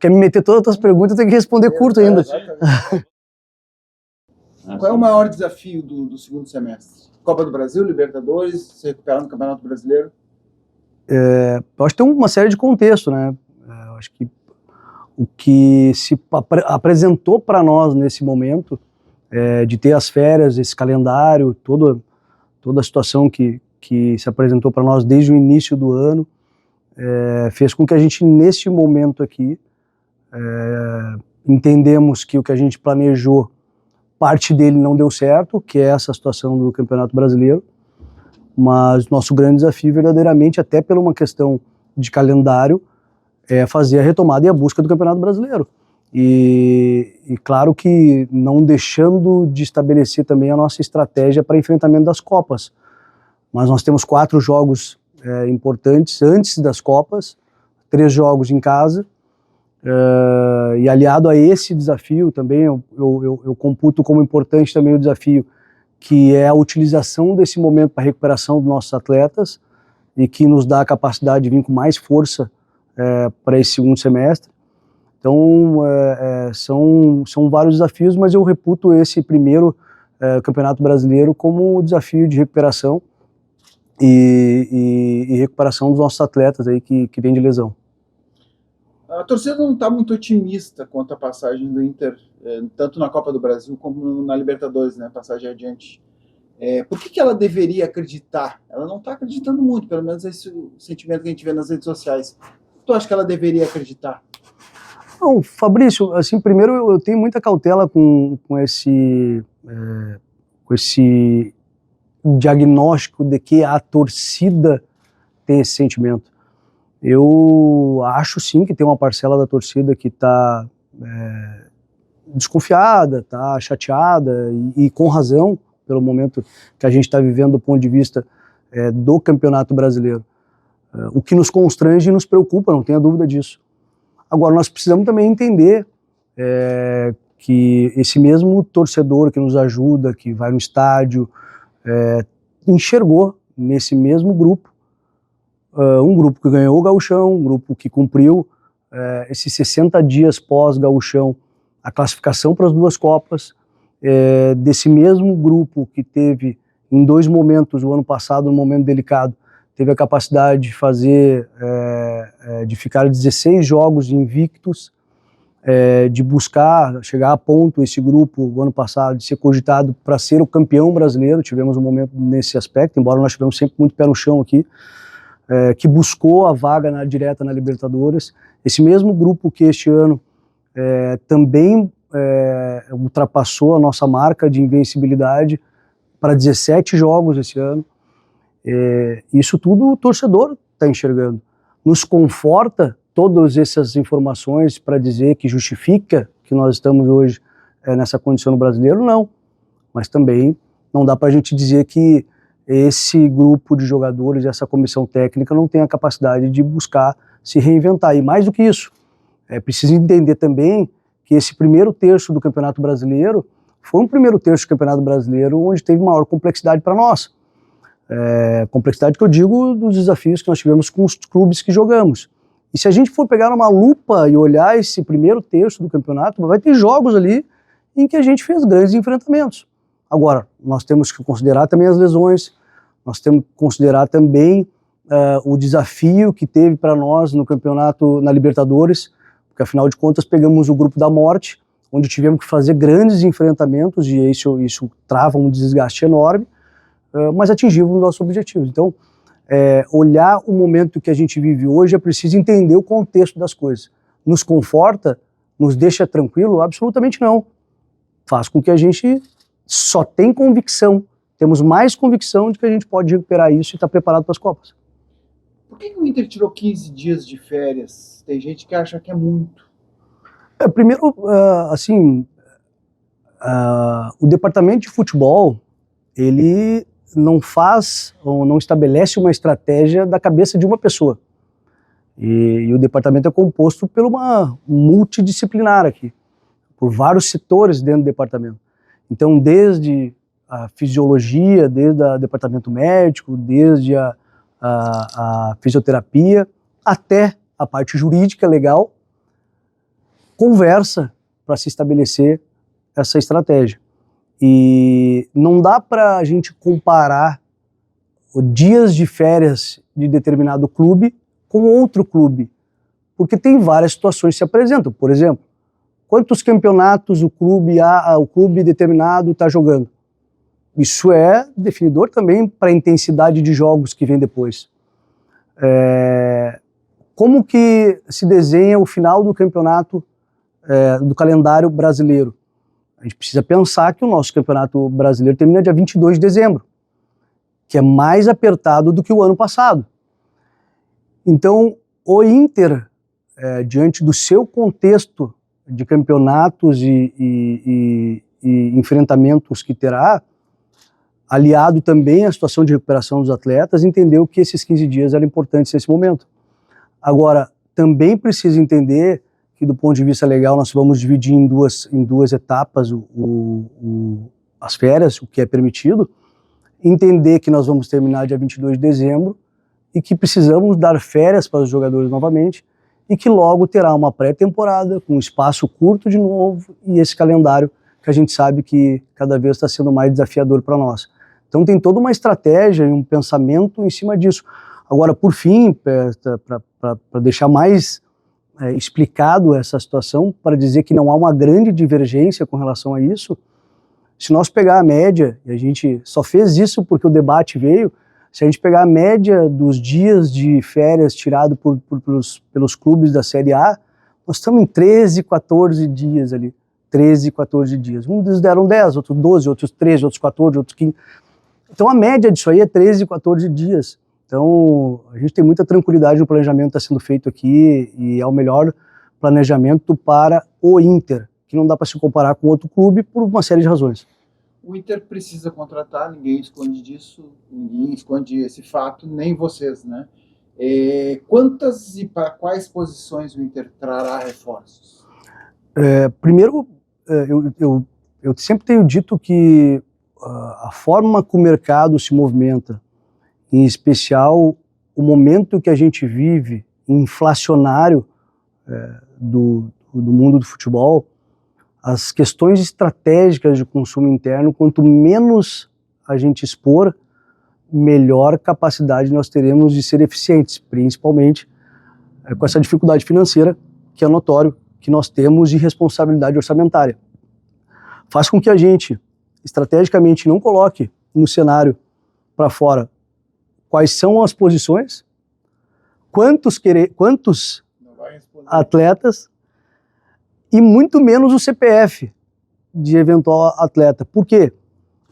quer me meter todas as tuas perguntas, eu tenho que responder curto ainda. Qual é o maior desafio do segundo semestre? Copa do Brasil, Libertadores, se recuperar no Campeonato Brasileiro? Eu acho que tem uma série de contextos, né? Eu acho que o que se apresentou para nós nesse momento, de ter as férias, esse calendário, toda a situação que se apresentou para nós desde o início do ano, fez com que a gente, nesse momento aqui, entendemos que o que a gente planejou, parte dele não deu certo, que é essa situação do Campeonato Brasileiro, mas nosso grande desafio, verdadeiramente, até por uma questão de calendário, é fazer a retomada e a busca do Campeonato Brasileiro. E claro que não deixando de estabelecer também a nossa estratégia para enfrentamento das Copas. Mas nós temos 4 jogos importantes antes das Copas, 3 jogos em casa, e aliado a esse desafio também, eu computo como importante também o desafio, que é a utilização desse momento para a recuperação dos nossos atletas e que nos dá a capacidade de vir com mais força para esse segundo semestre. Então, são vários desafios, mas eu reputo esse primeiro Campeonato Brasileiro como desafio de recuperação e recuperação dos nossos atletas aí que vêm de lesão. A torcida não está muito otimista quanto à passagem do Inter, tanto na Copa do Brasil como na Libertadores, né, passagem adiante. Por que ela deveria acreditar? Ela não está acreditando muito, pelo menos esse é o sentimento que a gente vê nas redes sociais. Tu acha que ela deveria acreditar? Não, Fabrício, assim, primeiro eu tenho muita cautela com esse diagnóstico de que a torcida tem esse sentimento. Eu acho sim que tem uma parcela da torcida que está desconfiada, está chateada e com razão pelo momento que a gente está vivendo do ponto de vista do Campeonato Brasileiro. O que nos constrange e nos preocupa, não tenha dúvida disso. Agora, nós precisamos também entender que esse mesmo torcedor que nos ajuda, que vai no estádio, enxergou nesse mesmo grupo um grupo que ganhou o Gauchão, um grupo que cumpriu esses 60 dias pós-Gauchão a classificação para as 2 Copas, desse mesmo grupo que teve em 2 momentos, o ano passado, num momento delicado, teve a capacidade de fazer, de ficar 16 jogos invictos, de buscar, chegar a ponto esse grupo, o ano passado, de ser cogitado para ser o campeão brasileiro. Tivemos um momento nesse aspecto, embora nós tivemos sempre muito pé no chão aqui, que buscou a vaga direta na Libertadores. Esse mesmo grupo que este ano também ultrapassou a nossa marca de invencibilidade para 17 jogos esse ano. Isso tudo o torcedor está enxergando. Nos conforta todas essas informações para dizer que justifica que nós estamos hoje nessa condição no Brasileiro? Não. Mas também não dá para a gente dizer que esse grupo de jogadores, essa comissão técnica não tem a capacidade de buscar se reinventar. E mais do que isso, é preciso entender também que esse primeiro terço do Campeonato Brasileiro foi um primeiro terço do Campeonato Brasileiro onde teve maior complexidade para nós. Complexidade que eu digo dos desafios que nós tivemos com os clubes que jogamos. E se a gente for pegar uma lupa e olhar esse primeiro terço do campeonato, vai ter jogos ali em que a gente fez grandes enfrentamentos. Agora, nós temos que considerar também as lesões, nós temos que considerar também o desafio que teve para nós no campeonato, na Libertadores, porque afinal de contas pegamos o grupo da morte, onde tivemos que fazer grandes enfrentamentos e isso trava um desgaste enorme, mas atingimos os nossos objetivos. Então, olhar o momento que a gente vive hoje, é preciso entender o contexto das coisas. Nos conforta? Nos deixa tranquilo? Absolutamente não. Faz com que a gente só tenha convicção, temos mais convicção de que a gente pode recuperar isso e estar preparado para as Copas. Por que o Inter tirou 15 dias de férias? Tem gente que acha que é muito. Primeiro, o departamento de futebol, ele não faz ou não estabelece uma estratégia da cabeça de uma pessoa. E o departamento é composto por uma multidisciplinar aqui, por vários setores dentro do departamento. Então, desde a fisiologia, desde o departamento médico, desde a fisioterapia, até a parte jurídica, legal, conversa para se estabelecer essa estratégia. E não dá para a gente comparar dias de férias de determinado clube com outro clube, porque tem várias situações que se apresentam. Por exemplo, quantos campeonatos o clube determinado está jogando? Isso é definidor também para a intensidade de jogos que vem depois. Como que se desenha o final do campeonato do calendário brasileiro? A gente precisa pensar que o nosso campeonato brasileiro termina dia 22 de dezembro, que é mais apertado do que o ano passado. Então, o Inter, diante do seu contexto de campeonatos e enfrentamentos que terá, aliado também à situação de recuperação dos atletas, entendeu que esses 15 dias eram importantes nesse momento. Agora, também precisa entender que, do ponto de vista legal, nós vamos dividir em duas etapas as férias, o que é permitido, entender que nós vamos terminar dia 22 de dezembro e que precisamos dar férias para os jogadores novamente e que logo terá uma pré-temporada com um espaço curto de novo e esse calendário que a gente sabe que cada vez está sendo mais desafiador para nós. Então tem toda uma estratégia e um pensamento em cima disso. Agora, por fim, para deixar mais explicado essa situação, para dizer que não há uma grande divergência com relação a isso, se nós pegar a média, e a gente só fez isso porque o debate veio, se a gente pegar a média dos dias de férias tirado pelos clubes da Série A, nós estamos em 13, 14 dias ali. 13, 14 dias. Uns deram 10, outros 12, outros 13, outros 14, outros 15. Então a média disso aí é 13, 14 dias. Então a gente tem muita tranquilidade no planejamento que está sendo feito aqui e é o melhor planejamento para o Inter, que não dá para se comparar com outro clube por uma série de razões. O Inter precisa contratar, ninguém esconde disso, ninguém esconde esse fato, nem vocês, né? Quantas e para quais posições o Inter trará reforços? Primeiro, eu sempre tenho dito que a forma que o mercado se movimenta, em especial o momento que a gente vive, inflacionário do mundo do futebol, as questões estratégicas de consumo interno, quanto menos a gente expor, melhor capacidade nós teremos de ser eficientes, principalmente com essa dificuldade financeira, que é notório que nós temos de responsabilidade orçamentária. Faz com que a gente, estrategicamente, não coloque no cenário para fora quais são as posições, quantos atletas e muito menos o CPF de eventual atleta. Por quê?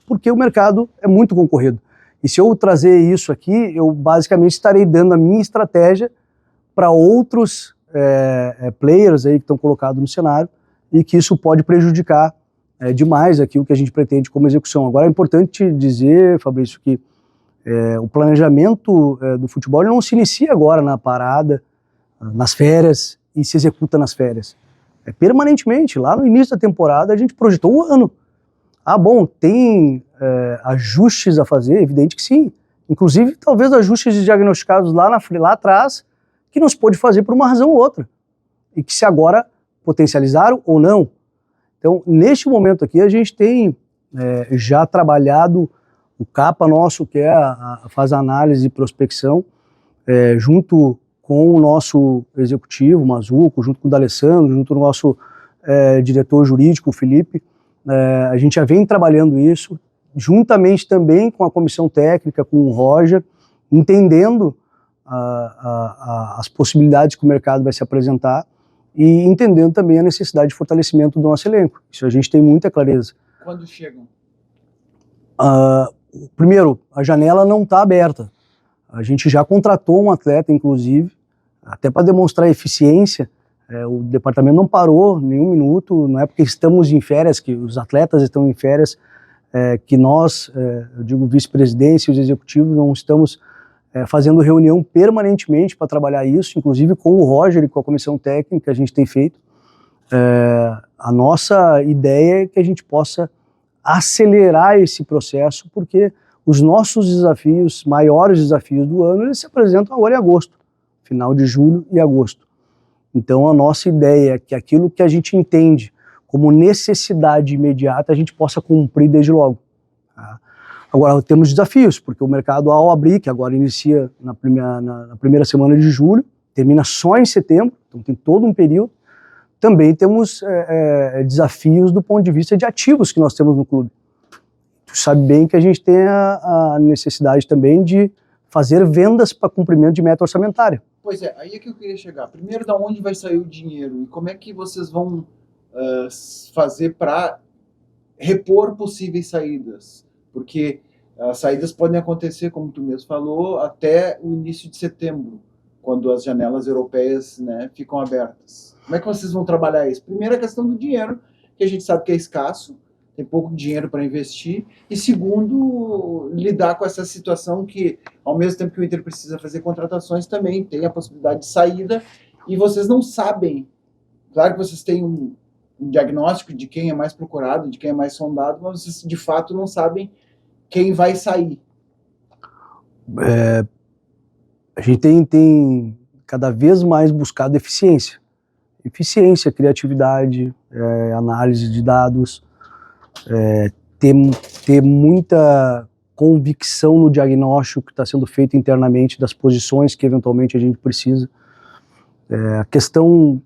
Porque o mercado é muito concorrido. E se eu trazer isso aqui, eu basicamente estarei dando a minha estratégia para outros players aí que estão colocados no cenário e que isso pode prejudicar demais aqui o que a gente pretende como execução. Agora é importante dizer, Fabrício, que o planejamento do futebol não se inicia agora na parada, nas férias e se executa nas férias. Permanentemente, lá no início da temporada a gente projetou o ano. Bom, tem ajustes a fazer? Evidente que sim. Inclusive, talvez ajustes diagnosticados lá atrás que não se pôde fazer por uma razão ou outra. E que se agora potencializaram ou não. Então, neste momento aqui, a gente tem já trabalhado o CAPA nosso, que faz a análise e prospecção, junto com o nosso executivo, o Mazuco, junto com o D'Alessandro, junto com o nosso diretor jurídico, o Felipe. A gente já vem trabalhando isso, juntamente também com a comissão técnica, com o Roger, entendendo as possibilidades que o mercado vai se apresentar e entendendo também a necessidade de fortalecimento do nosso elenco. Isso a gente tem muita clareza. Quando chegam? Primeiro, a janela não está aberta. A gente já contratou um atleta, inclusive, até para demonstrar eficiência. O departamento não parou nenhum minuto, não é porque estamos em férias, que os atletas estão em férias, que nós, eu digo vice-presidência e os executivos, não estamos fazendo reunião permanentemente para trabalhar isso, inclusive com o Roger e com a comissão técnica a gente tem feito. A nossa ideia é que a gente possa acelerar esse processo, porque os nossos desafios, maiores desafios do ano, eles se apresentam agora em agosto, final de julho e agosto. Então a nossa ideia é que aquilo que a gente entende como necessidade imediata a gente possa cumprir desde logo. Tá? Agora temos desafios, porque o mercado ao abrir, que agora inicia na primeira semana de julho, termina só em setembro, então tem todo um período. Também temos desafios do ponto de vista de ativos que nós temos no clube. Tu sabe bem que a gente tem a necessidade também de fazer vendas para cumprimento de meta orçamentária. Pois é, aí é que eu queria chegar. Primeiro, da onde vai sair o dinheiro e como é que vocês vão fazer para repor possíveis saídas? Porque as saídas podem acontecer, como tu mesmo falou, até o início de setembro, quando as janelas europeias, né, ficam abertas. Como é que vocês vão trabalhar isso? Primeiro, a questão do dinheiro, que a gente sabe que é escasso, tem pouco dinheiro para investir. E segundo, lidar com essa situação que, ao mesmo tempo que o Inter precisa fazer contratações, também tem a possibilidade de saída e vocês não sabem. Claro que vocês têm um diagnóstico de quem é mais procurado, de quem é mais sondado, mas vocês de fato não sabem quem vai sair. A gente tem cada vez mais buscado eficiência. Eficiência, criatividade, análise de dados, ter muita convicção no diagnóstico que está sendo feito internamente das posições que eventualmente a gente precisa. A questão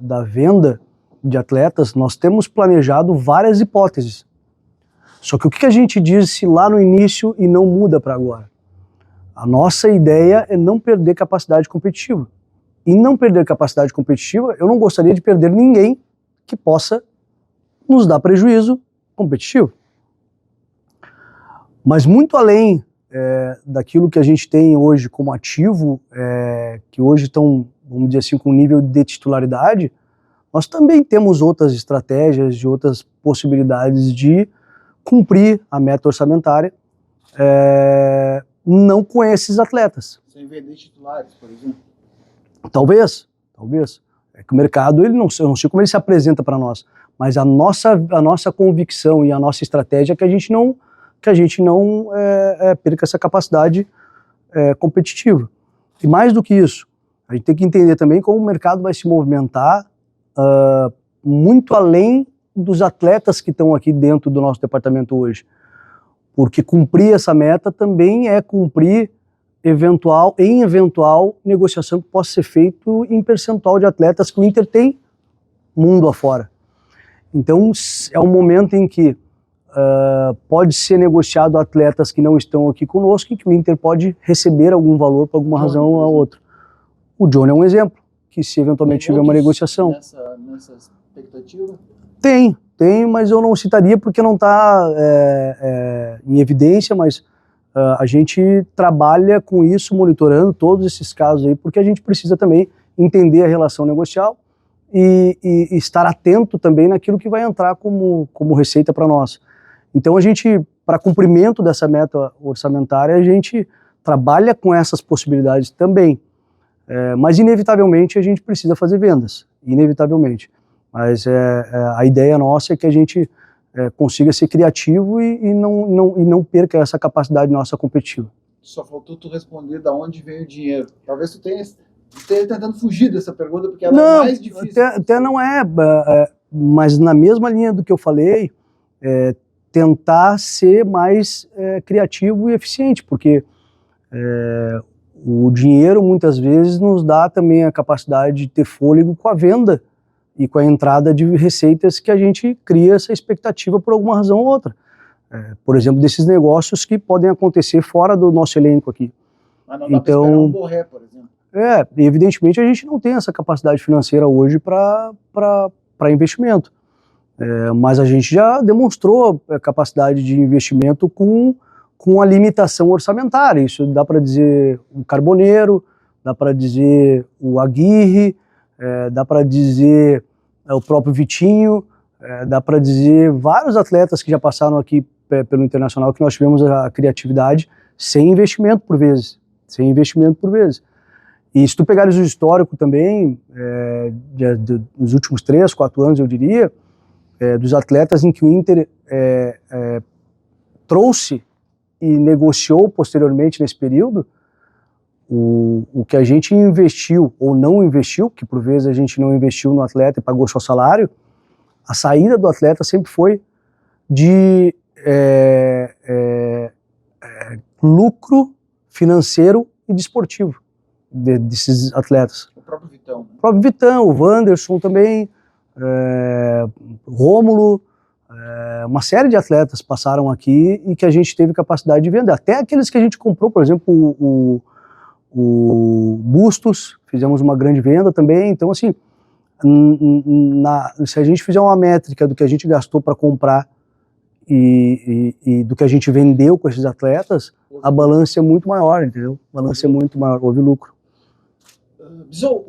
da venda de atletas, nós temos planejado várias hipóteses. Só que o que a gente disse lá no início e não muda para agora? A nossa ideia é não perder capacidade competitiva. E não perder capacidade competitiva, eu não gostaria de perder ninguém que possa nos dar prejuízo competitivo. Mas muito além daquilo que a gente tem hoje como ativo, que hoje estão, vamos dizer assim, com nível de titularidade, nós também temos outras estratégias e outras possibilidades de cumprir a meta orçamentária, não com esses atletas. Sem vender titulares, por exemplo? Talvez. É que o mercado, eu não sei como ele se apresenta para nós, mas a nossa convicção e a nossa estratégia é que a gente não perca essa capacidade competitiva. E mais do que isso, a gente tem que entender também como o mercado vai se movimentar muito além dos atletas que estão aqui dentro do nosso departamento hoje. Porque cumprir essa meta também é cumprir eventual negociação que possa ser feito em percentual de atletas que o Inter tem mundo afora. Então é um momento em que pode ser negociado atletas que não estão aqui conosco e que o Inter pode receber algum valor por alguma razão ou outra. O Johnny é um exemplo, que se eventualmente tiver uma negociação. Nessa expectativa? Tem, mas eu não citaria porque não está em evidência, mas a gente trabalha com isso, monitorando todos esses casos aí, porque a gente precisa também entender a relação negocial e estar atento também naquilo que vai entrar como receita para nós. Então a gente, para cumprimento dessa meta orçamentária, a gente trabalha com essas possibilidades também, mas inevitavelmente a gente precisa fazer vendas, inevitavelmente. Mas a ideia nossa é que a gente consiga ser criativo e não perca essa capacidade nossa competitiva. Só faltou tu responder de onde veio o dinheiro. Talvez tu esteja tentando fugir dessa pergunta, porque ela é mais difícil. Até não mas na mesma linha do que eu falei, tentar ser mais criativo e eficiente, porque o dinheiro muitas vezes nos dá também a capacidade de ter fôlego com a venda e com a entrada de receitas que a gente cria essa expectativa por alguma razão ou outra. Por exemplo, desses negócios que podem acontecer fora do nosso elenco aqui. Mas não dá para esperar um Borré, por exemplo. Evidentemente a gente não tem essa capacidade financeira hoje para investimento. Mas a gente já demonstrou a capacidade de investimento com a limitação orçamentária. Isso dá para dizer o Carboneiro, dá para dizer o Aguirre, dá para dizer o próprio Vitinho, dá para dizer vários atletas que já passaram aqui pelo Internacional, que nós tivemos a criatividade sem investimento por vezes. E se tu pegares o histórico também, dos últimos 3, 4 anos, eu diria, dos atletas em que o Inter trouxe e negociou posteriormente nesse período, O que a gente investiu ou não investiu, que por vezes a gente não investiu no atleta e pagou só salário, a saída do atleta sempre foi de lucro financeiro e desportivo desses atletas. O próprio Vitão. Né? O próprio Vitão, o Wanderson também, Rômulo, uma série de atletas passaram aqui e que a gente teve capacidade de vender. Até aqueles que a gente comprou, por exemplo, o Bustos, fizemos uma grande venda também. Então, assim, se a gente fizer uma métrica do que a gente gastou para comprar e do que a gente vendeu com esses atletas, a balança é muito maior, entendeu? A balança é muito maior, houve lucro. Bison,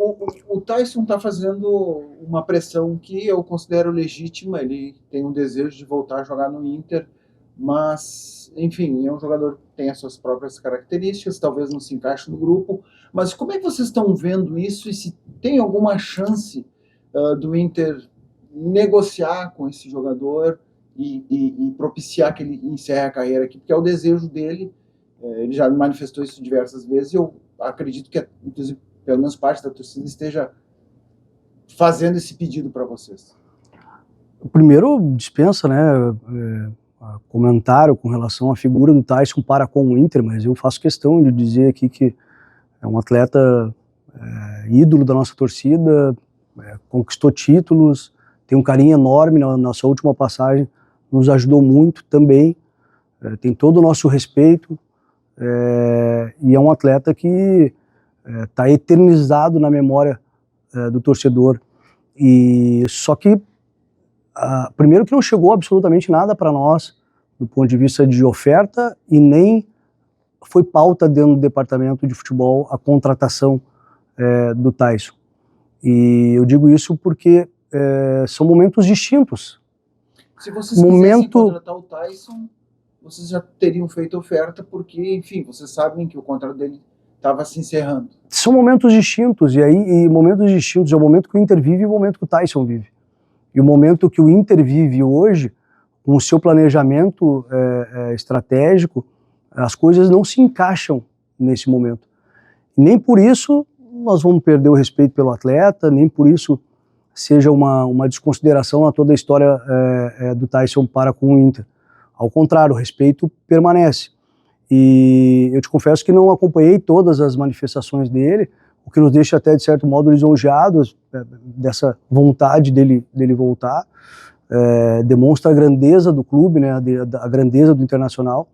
o Tyson está fazendo uma pressão que eu considero legítima, ele tem um desejo de voltar a jogar no Inter, mas, enfim, é um jogador que tem as suas próprias características, talvez não se encaixe no grupo, mas como é que vocês estão vendo isso e se tem alguma chance do Inter negociar com esse jogador e propiciar que ele encerre a carreira aqui, porque é o desejo dele, ele já manifestou isso diversas vezes e eu acredito que, inclusive, pelo menos parte da torcida esteja fazendo esse pedido para vocês. Primeiro, dispensa, né, comentário com relação à figura do Tyson para com o Inter, mas eu faço questão de dizer aqui que é um atleta ídolo da nossa torcida, conquistou títulos, tem um carinho enorme na nossa última passagem, nos ajudou muito também, tem todo o nosso respeito, e é um atleta que está eternizado na memória do torcedor. E só que primeiro que não chegou absolutamente nada para nós do ponto de vista de oferta e nem foi pauta dentro do departamento de futebol a contratação do Tyson. E eu digo isso porque são momentos distintos. Se vocês quisessem contratar o Tyson, vocês já teriam feito oferta porque, enfim, vocês sabem que o contrato dele estava se encerrando. São momentos distintos, e momentos distintos é o momento que o Inter vive e o momento que o Tyson vive. E o momento que o Inter vive hoje, com o seu planejamento estratégico, as coisas não se encaixam nesse momento. Nem por isso nós vamos perder o respeito pelo atleta, nem por isso seja uma desconsideração a toda a história do Tyson para com o Inter. Ao contrário, o respeito permanece. E eu te confesso que não acompanhei todas as manifestações dele, o que nos deixa até, de certo modo, lisonjeados dessa vontade dele voltar. Demonstra a grandeza do clube, né, a grandeza do Internacional.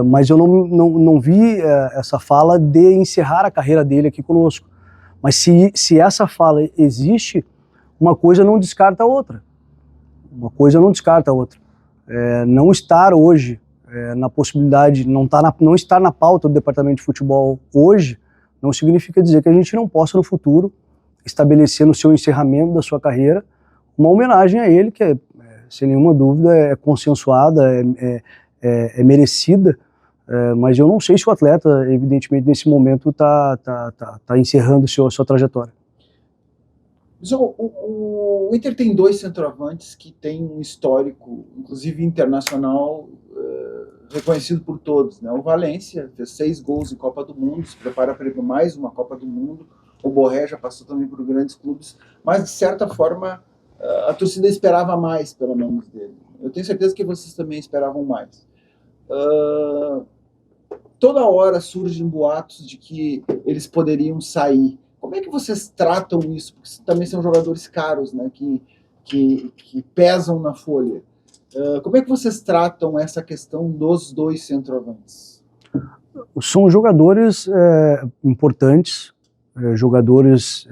Mas eu não vi essa fala de encerrar a carreira dele aqui conosco. Mas se essa fala existe, uma coisa não descarta a outra. Uma coisa não descarta a outra. Não estar hoje na possibilidade, não estar na pauta do departamento de futebol hoje, não significa dizer que a gente não possa no futuro estabelecer no seu encerramento da sua carreira uma homenagem a ele, que sem nenhuma dúvida é consensuada, é merecida, mas eu não sei se o atleta, evidentemente, nesse momento está encerrando sua trajetória. O Inter tem dois centroavantes que têm um histórico, inclusive internacional, reconhecido por todos, né? O Valência fez 6 gols em Copa do Mundo, se prepara para ir para mais uma Copa do Mundo. O Borré já passou também por grandes clubes, mas de certa forma a torcida esperava mais, pelo menos, dele. Eu tenho certeza que vocês também esperavam mais. Toda hora surgem boatos de que eles poderiam sair. Como é que vocês tratam isso? Porque também são jogadores caros, né? Que pesam na folha. Como é que vocês tratam essa questão dos dois centroavantes? São jogadores importantes, jogadores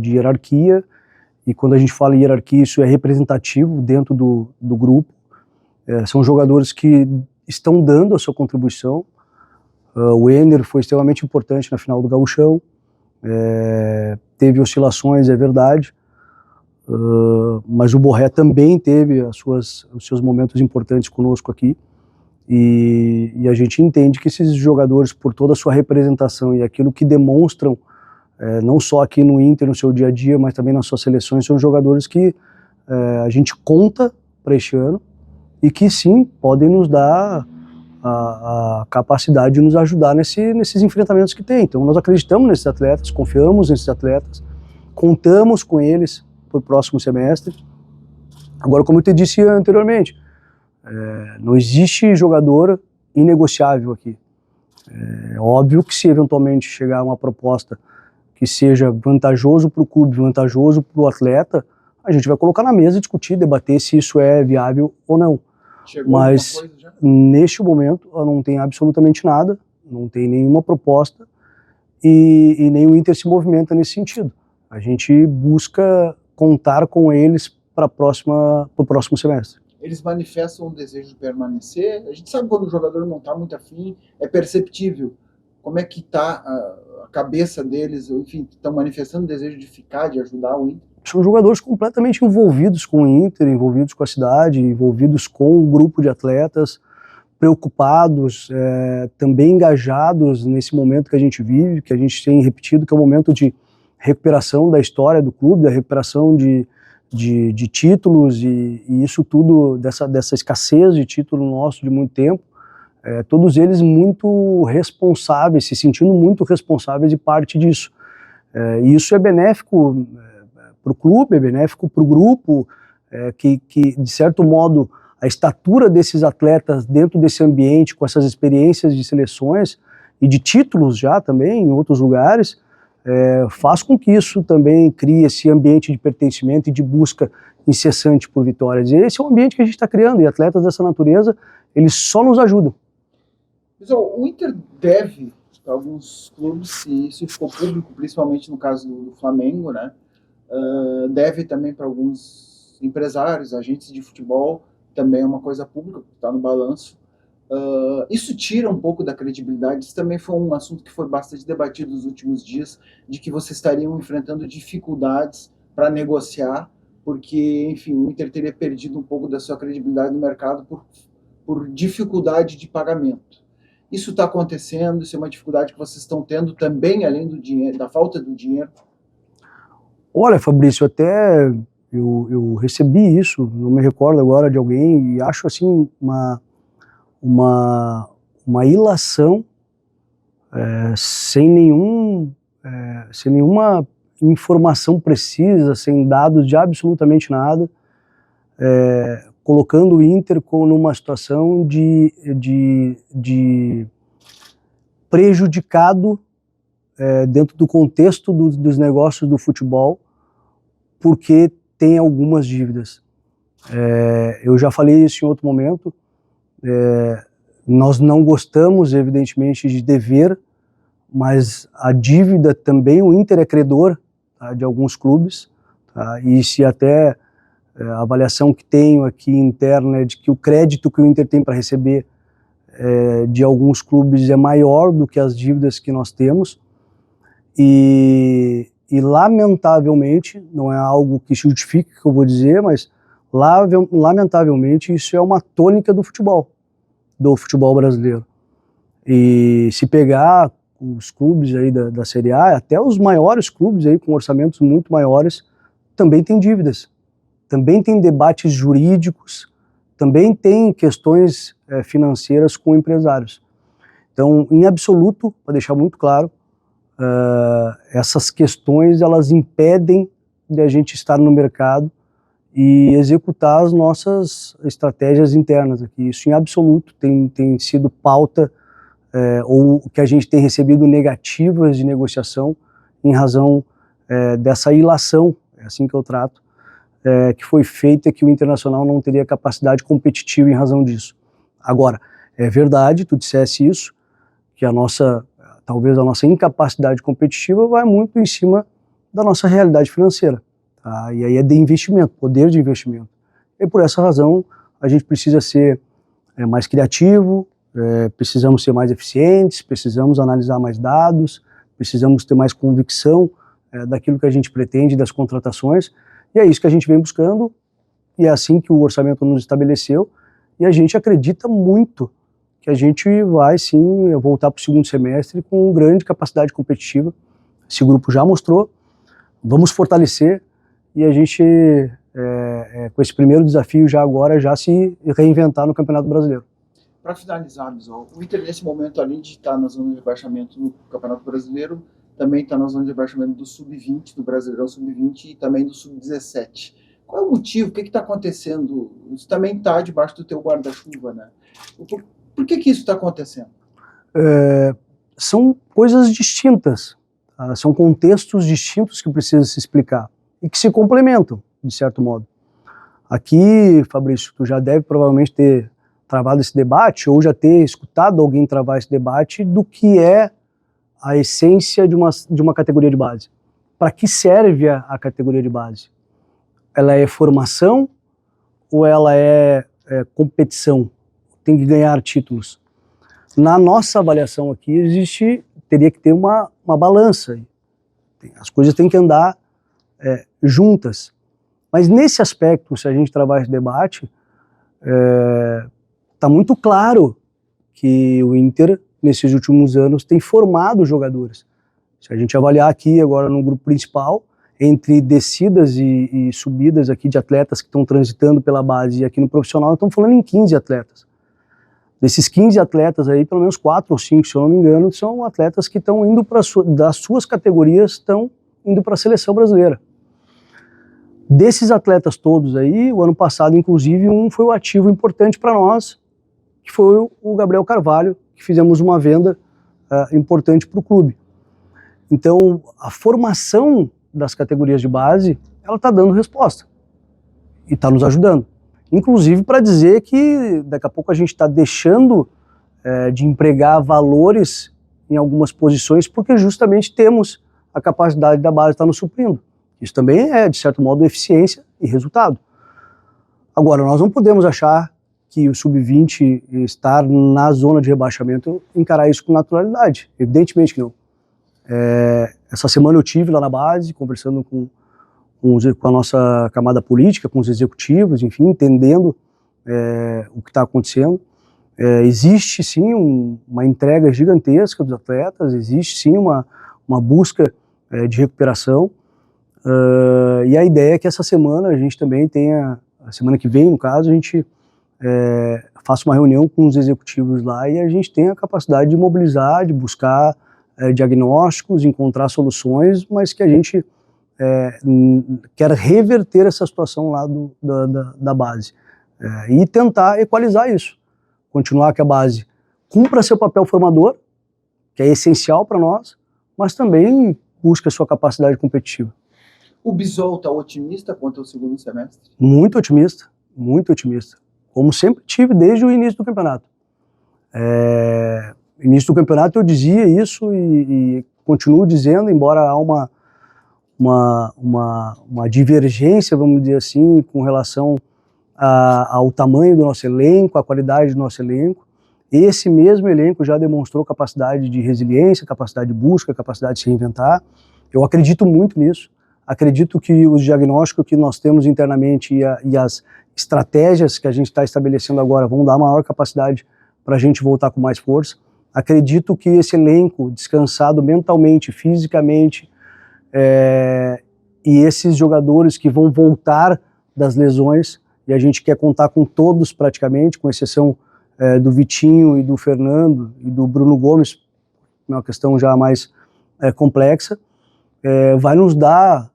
de hierarquia, e quando a gente fala em hierarquia, isso é representativo dentro do grupo. São jogadores que estão dando a sua contribuição. O Enner foi extremamente importante na final do Gauchão, teve oscilações, é verdade, mas o Borré também teve os seus momentos importantes conosco aqui, e a gente entende que esses jogadores, por toda a sua representação e aquilo que demonstram, não só aqui no Inter, no seu dia a dia, mas também nas suas seleções, são jogadores que a gente conta para este ano e que sim, podem nos dar a capacidade de nos ajudar nesses enfrentamentos que tem. Então nós acreditamos nesses atletas, confiamos nesses atletas, contamos com eles para o próximo semestre. Agora, como eu te disse anteriormente, não existe jogador inegociável aqui. É óbvio que se eventualmente chegar uma proposta que seja vantajoso para o clube, vantajoso para o atleta, a gente vai colocar na mesa, discutir, debater se isso é viável ou não. Chegou Mas alguma coisa já? neste momento não tem absolutamente nada, não tem nenhuma proposta e nem o Inter se movimenta nesse sentido. A gente busca contar com eles para o próximo semestre. Eles manifestam um desejo de permanecer. A gente sabe quando o jogador não está muito afim, é perceptível. Como é que está a cabeça deles, enfim, estão manifestando o desejo de ficar, de ajudar o Inter? São jogadores completamente envolvidos com o Inter, envolvidos com a cidade, envolvidos com o grupo de atletas, preocupados, também engajados nesse momento que a gente vive, que a gente tem repetido, que é o momento de recuperação da história do clube, da recuperação de títulos e isso tudo, dessa escassez de título nosso de muito tempo, todos eles muito responsáveis, se sentindo muito responsáveis de parte disso. E isso é benéfico para o clube, é benéfico para o grupo, que de certo modo a estatura desses atletas dentro desse ambiente, com essas experiências de seleções e de títulos já também em outros lugares, faz com que isso também crie esse ambiente de pertencimento e de busca incessante por vitórias. E esse é o ambiente que a gente está criando, e atletas dessa natureza, eles só nos ajudam. Pessoal, o Inter deve para alguns clubes, e isso ficou público, principalmente no caso do Flamengo, né? Deve também para alguns empresários, agentes de futebol, também é uma coisa pública, está no balanço. Isso tira um pouco da credibilidade. Isso também foi um assunto que foi bastante debatido nos últimos dias, de que vocês estariam enfrentando dificuldades para negociar, porque, enfim, o Inter teria perdido um pouco da sua credibilidade no mercado por dificuldade de pagamento. Isso está acontecendo, isso é uma dificuldade que vocês estão tendo também, além do dinheiro, da falta do dinheiro? Olha, Fabrício, até eu recebi isso, não me recordo agora de alguém, e acho assim uma ilação, sem nenhuma informação precisa, sem dados de absolutamente nada, colocando o Inter numa situação de prejudicado dentro do contexto dos negócios do futebol, porque tem algumas dívidas. Eu já falei isso em outro momento. Nós não gostamos, evidentemente, de dever, mas a dívida também, o Inter é credor, tá, de alguns clubes, tá, e se até a avaliação que tenho aqui interna é de que o crédito que o Inter tem para receber de alguns clubes é maior do que as dívidas que nós temos, e lamentavelmente, não é algo que justifique o que eu vou dizer, mas lamentavelmente isso é uma tônica do futebol brasileiro. E se pegar os clubes aí da Série A, até os maiores clubes aí com orçamentos muito maiores, também tem dívidas, também tem debates jurídicos, também tem questões financeiras com empresários. Então, em absoluto, para deixar muito claro, essas questões elas impedem de a gente estar no mercado e executar as nossas estratégias internas aqui. Isso em absoluto tem sido pauta ou que a gente tem recebido negativas de negociação em razão dessa ilação, é assim que eu trato, que foi feita, que o Internacional não teria capacidade competitiva em razão disso. Agora, é verdade, tu dissesse isso, que talvez a nossa incapacidade competitiva vai muito em cima da nossa realidade financeira. Tá? E aí é de investimento, poder de investimento. E por essa razão a gente precisa ser mais criativo, precisamos ser mais eficientes, precisamos analisar mais dados, precisamos ter mais convicção daquilo que a gente pretende, das contratações, e é isso que a gente vem buscando, e é assim que o orçamento nos estabeleceu, e a gente acredita muito que a gente vai sim voltar para o segundo semestre com grande capacidade competitiva. Esse grupo já mostrou, vamos fortalecer, e a gente, com esse primeiro desafio já agora, já se reinventar no Campeonato Brasileiro. Para finalizar, Bisol, o Inter nesse momento, além de estar na zona de rebaixamento no Campeonato Brasileiro, também está na zona de rebaixamento do Sub-20, do Brasileirão Sub-20 e também do Sub-17. Qual é o motivo? O que está acontecendo? Isso também está debaixo do teu guarda-chuva, né? Por que isso está acontecendo? São coisas distintas, tá? São contextos distintos que precisam se explicar e que se complementam, de certo modo. Aqui, Fabrício, tu já deve provavelmente ter travado esse debate ou já ter escutado alguém travar esse debate do que é a essência de uma categoria de base. Para que serve a categoria de base? Ela é formação ou ela é competição? Tem que ganhar títulos. Na nossa avaliação aqui, teria que ter uma balança. As coisas têm que andar juntas. Mas nesse aspecto, se a gente travar esse debate, está muito claro que o Inter, nesses últimos anos, tem formado jogadores. Se a gente avaliar aqui agora no grupo principal, entre descidas e subidas aqui de atletas que estão transitando pela base e aqui no profissional, estamos falando em 15 atletas. Desses 15 atletas aí, pelo menos 4 ou 5, se eu não me engano, são atletas que estão indo das suas categorias, estão indo para a seleção brasileira. Desses atletas todos aí, o ano passado, inclusive, um foi o ativo importante para nós, que foi o Gabriel Carvalho, que fizemos uma venda importante para o clube. Então, a formação das categorias de base, ela está dando resposta e está nos ajudando. Inclusive para dizer que daqui a pouco a gente está deixando de empregar valores em algumas posições porque justamente temos a capacidade da base estar nos suprindo. Isso também é, de certo modo, eficiência e resultado. Agora, nós não podemos achar que o Sub-20 estar na zona de rebaixamento, encarar isso com naturalidade. Evidentemente que não. Essa semana eu tive lá na base, conversando com a nossa camada política, com os executivos, enfim, entendendo o que está acontecendo. Existe sim uma entrega gigantesca dos atletas, existe sim uma busca de recuperação, e a ideia é que essa semana a gente também tenha, a semana que vem no caso, a gente faça uma reunião com os executivos lá e a gente tenha a capacidade de mobilizar, de buscar diagnósticos, encontrar soluções, mas que a gente quer reverter essa situação lá da base e tentar equalizar isso, continuar que a base cumpra seu papel formador, que é essencial para nós, mas também busca sua capacidade competitiva. O Bisol está otimista quanto ao segundo semestre? Muito otimista, como sempre tive desde o início do campeonato. No início do campeonato eu dizia isso e continuo dizendo, embora há uma divergência, vamos dizer assim, com relação ao tamanho do nosso elenco, à qualidade do nosso elenco. Esse mesmo elenco já demonstrou capacidade de resiliência, capacidade de busca, capacidade de se reinventar. Eu acredito muito nisso. Acredito que os diagnósticos que nós temos internamente e as estratégias que a gente está estabelecendo agora vão dar maior capacidade para a gente voltar com mais força. Acredito que esse elenco, descansado mentalmente, fisicamente, e esses jogadores que vão voltar das lesões, e a gente quer contar com todos praticamente, com exceção do Vitinho e do Fernando e do Bruno Gomes, uma questão já mais complexa, vai nos dar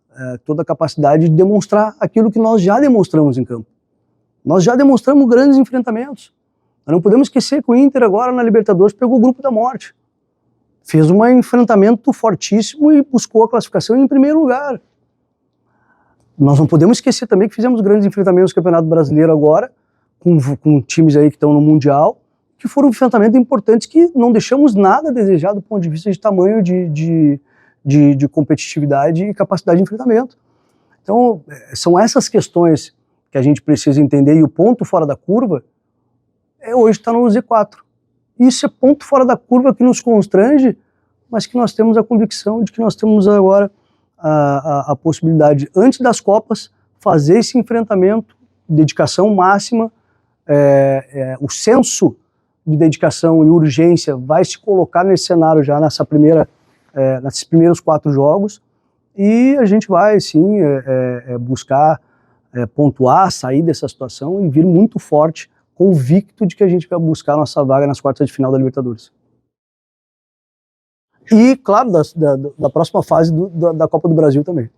toda a capacidade de demonstrar aquilo que nós já demonstramos em campo. Nós já demonstramos grandes enfrentamentos. Nós não podemos esquecer que o Inter agora na Libertadores pegou o grupo da morte. Fez um enfrentamento fortíssimo e buscou a classificação em primeiro lugar. Nós não podemos esquecer também que fizemos grandes enfrentamentos no Campeonato Brasileiro agora, com times aí que estão no Mundial, que foram enfrentamentos importantes que não deixamos nada a desejar do ponto de vista de tamanho de competitividade e capacidade de enfrentamento. Então, são essas questões que a gente precisa entender, e o ponto fora da curva hoje está no Z4. Isso é ponto fora da curva que nos constrange, mas que nós temos a convicção de que nós temos agora a possibilidade, antes das Copas, fazer esse enfrentamento, dedicação máxima, o senso de dedicação e urgência vai se colocar nesse cenário já nesses primeiros 4 jogos, e a gente vai sim buscar pontuar, sair dessa situação e vir muito forte convicto de que a gente vai buscar a nossa vaga nas quartas de final da Libertadores. E, claro, da próxima fase da Copa do Brasil também.